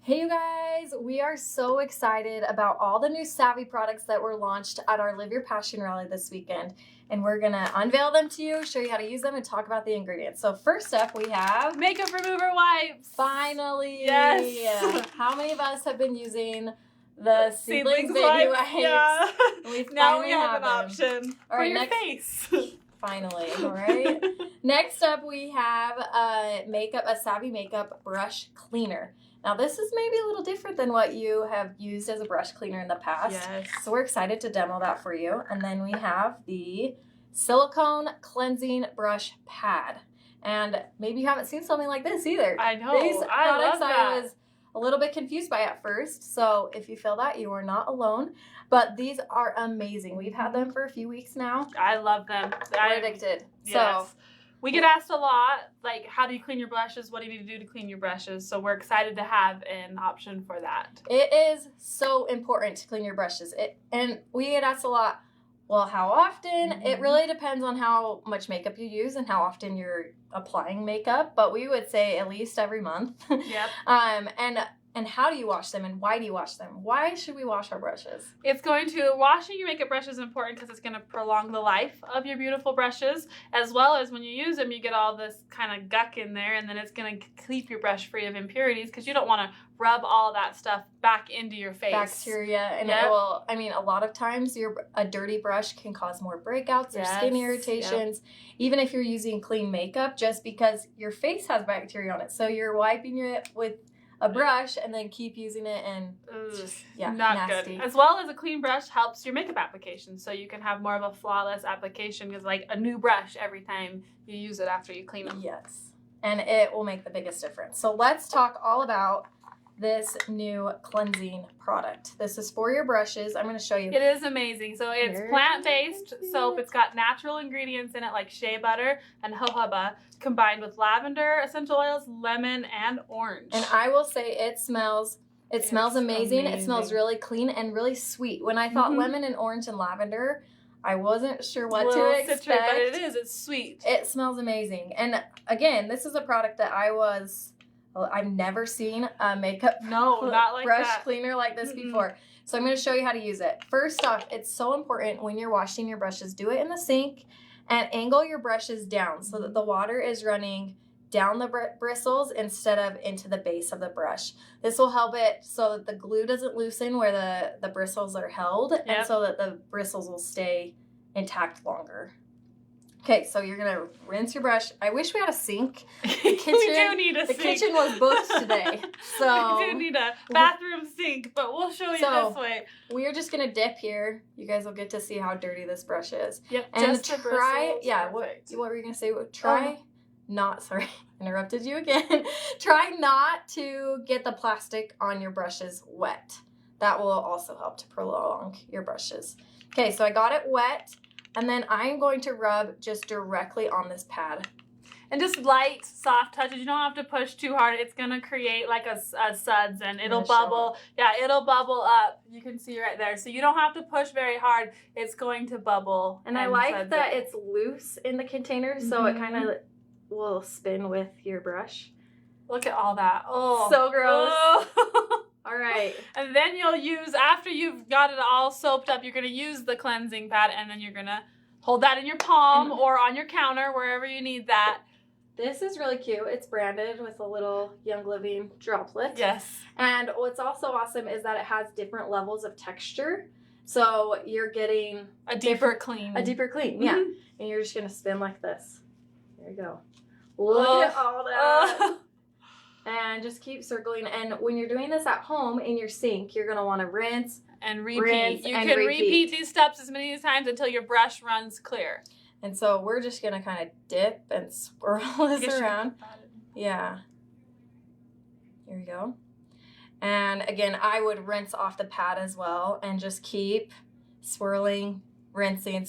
Hey you guys, we are so excited about all the new Savvy products that were launched at our Live Your Passion rally this weekend. And we're gonna unveil them to you, show you how to use them, and talk about the ingredients. So first up we have makeup remover wipes. Finally. Yes. How many of us have been using the Seedlings baby wipes? wipes? Yeah. Now we have an option all for right, your face. Finally, all right. Next up we have a Savvy makeup brush cleaner. Now this is maybe a little different than what you have used as a brush cleaner in the past. Yes. So we're excited to demo that for you. And then we have the Silicone Cleansing Brush Pad. And maybe you haven't seen something like this either. I know. These I products love that. I was a little bit confused by at first. So if you feel that, you are not alone. But these are amazing. We've had them for a few weeks now. I love them. We're addicted. Yes. So we get asked a lot, like, how do you clean your brushes? What do you need to do to clean your brushes? So we're excited to have an option for that. It is so important to clean your brushes. And we get asked a lot, well, how often? Mm-hmm. It really depends on how much makeup you use and how often you're applying makeup. But we would say at least every month. Yep. And how do you wash them, and why do you wash them? Why should we wash our brushes? Washing your makeup brushes is important because it's going to prolong the life of your beautiful brushes, as well as when you use them, you get all this kind of guck in there, and then it's going to keep your brush free of impurities because you don't want to rub all that stuff back into your face. Bacteria, and it will, a lot of times a dirty brush can cause more breakouts or skin irritations, even if you're using clean makeup, just because your face has bacteria on it. So you're wiping it with a brush and then keep using it, and it's just, not nasty. Good. As well as a clean brush helps your makeup application, so you can have more of a flawless application because like a new brush every time you use it after you clean them. Yes, and it will make the biggest difference. So let's talk all about this new cleansing product. This is for your brushes. I'm going to show you. It is amazing. So it's plant-based soap. It's got natural ingredients in it like shea butter and jojoba combined with lavender, essential oils, lemon, and orange. And I will say it smells amazing. It smells really clean and really sweet. When I thought lemon and orange and lavender, I wasn't sure what to expect. Citrus, but it is. It's sweet. It smells amazing. And again, this is a product that I've never seen a makeup brush cleaner like this before. So I'm going to show you how to use it. First off, it's so important when you're washing your brushes, do it in the sink and angle your brushes down so that the water is running down the bristles instead of into the base of the brush. This will help it so that the glue doesn't loosen where the bristles are held, and so that the bristles will stay intact longer. Okay, so you're gonna rinse your brush. I wish we had a sink. We do need a sink. The kitchen was booked today, so we do need a bathroom sink, but we'll show you this way. We are just gonna dip here. You guys will get to see how dirty this brush is. Yep. And just try. Yeah. What were you gonna say? Interrupted you again. Try not to get the plastic on your brushes wet. That will also help to prolong your brushes. Okay, so I got it wet. And then I'm going to rub just directly on this pad. And just light, soft touches. You don't have to push too hard. It's going to create like a suds, and it'll bubble. Yeah, it'll bubble up. You can see right there. So you don't have to push very hard. It's going to bubble. And I like that it's loose in the container, so it kind of will spin with your brush. Look at all that. Oh, so gross. Oh. All right. And then you'll after you've got it all soaped up, you're going to use the cleansing pad, and then you're going to hold that in your palm or on your counter, wherever you need that. This is really cute. It's branded with a little Young Living droplet. Yes. And what's also awesome is that it has different levels of texture. So you're getting a deeper clean. Yeah. And you're just going to spin like this. There you go. Look at all that. And just keep circling. And when you're doing this at home in your sink, you're going to want to rinse and repeat. You can repeat these steps as many times until your brush runs clear. And so we're just going to kind of dip and swirl this around. Yeah. Here we go. And again, I would rinse off the pad as well and just keep swirling, rinsing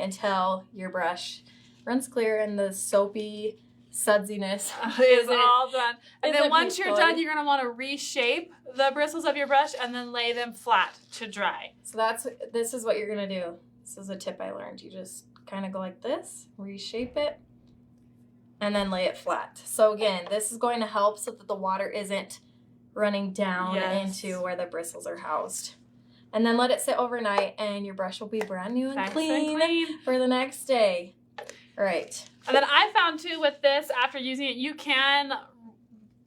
until your brush runs clear and the soapy sudsiness is all done. And then once you're done, you're going to want to reshape the bristles of your brush and then lay them flat to dry. So this is what you're going to do. This is a tip I learned. You just kind of go like this, reshape it, and then lay it flat. So again, this is going to help so that the water isn't running down into where the bristles are housed. And then let it sit overnight, and your brush will be brand new and clean for the next day. All right. And then I found too with this, after using it, you can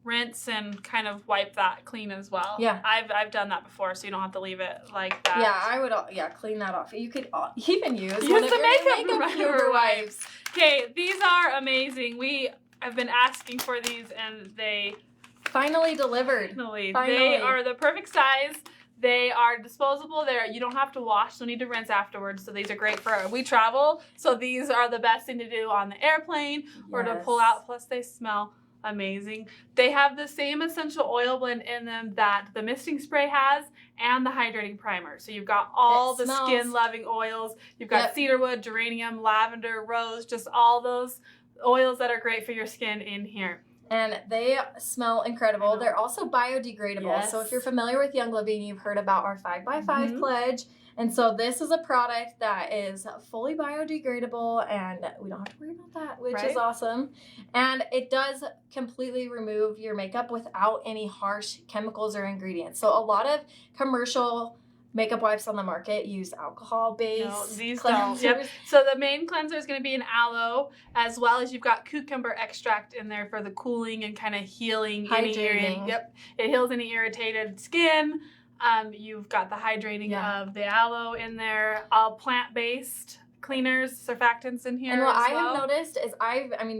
rinse and kind of wipe that clean as well. Yeah. I've done that before, so you don't have to leave it like that. Yeah, I would clean that off. You could even use the one of your makeup remover wipes. Okay, these are amazing. We have been asking for these, and they finally delivered. Finally. They are the perfect size. They are disposable. You don't have to wash, so need to rinse afterwards. So these are great for we travel. So these are the best thing to do on the airplane or to pull out. Plus they smell amazing. They have the same essential oil blend in them that the misting spray has and the hydrating primer. So you've got all the skin loving oils. You've got cedarwood, geranium, lavender, rose, just all those oils that are great for your skin in here. And they smell incredible. They're also biodegradable. Yes. So if you're familiar with Young Living, you've heard about our 5x5 pledge. And so this is a product that is fully biodegradable, and we don't have to worry about that, which is awesome. And it does completely remove your makeup without any harsh chemicals or ingredients. So a lot of commercial makeup wipes on the market use alcohol-based these cleansers. Don't. Yep. So the main cleanser is going to be an aloe, as well as you've got cucumber extract in there for the cooling and kind of healing. Hydrating. It heals any irritated skin. You've got the hydrating of the aloe in there. All plant-based cleaners, surfactants in here. And what I have noticed is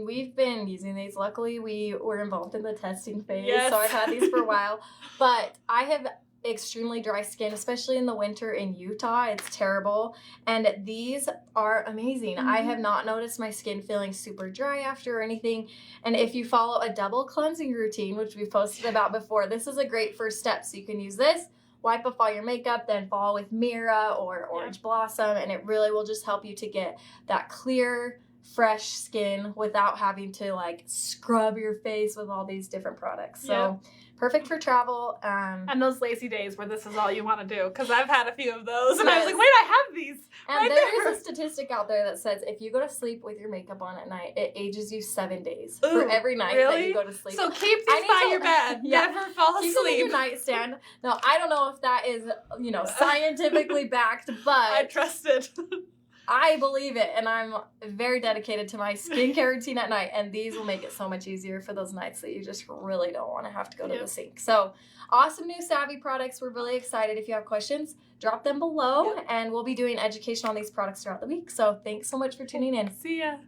we've been using these. Luckily, we were involved in the testing phase, so I've had these for a while. But I have extremely dry skin, especially in the winter in Utah. It's terrible, and these are amazing. I have not noticed my skin feeling super dry after or anything. And if you follow a double cleansing routine, which we've posted about before, this is a great first step. So you can use this, wipe off all your makeup, then follow with Mira or Orange Blossom, and it really will just help you to get that clear, fresh skin without having to like scrub your face with all these different products. So perfect for travel. And those lazy days where this is all you want to do. Because I've had a few of those. And I was like, wait, I have these. And there is a statistic out there that says if you go to sleep with your makeup on at night, it ages you 7 days for every night that you go to sleep. So keep these by your bed. Never fall asleep. Keep them in your nightstand. Now, I don't know if that is, scientifically backed, but I trust it. I believe it, and I'm very dedicated to my skincare routine at night, and these will make it so much easier for those nights that you just really don't want to have to go to the sink. So, awesome new Savvy products. We're really excited. If you have questions, drop them below, and we'll be doing education on these products throughout the week. So, thanks so much for tuning in. See ya.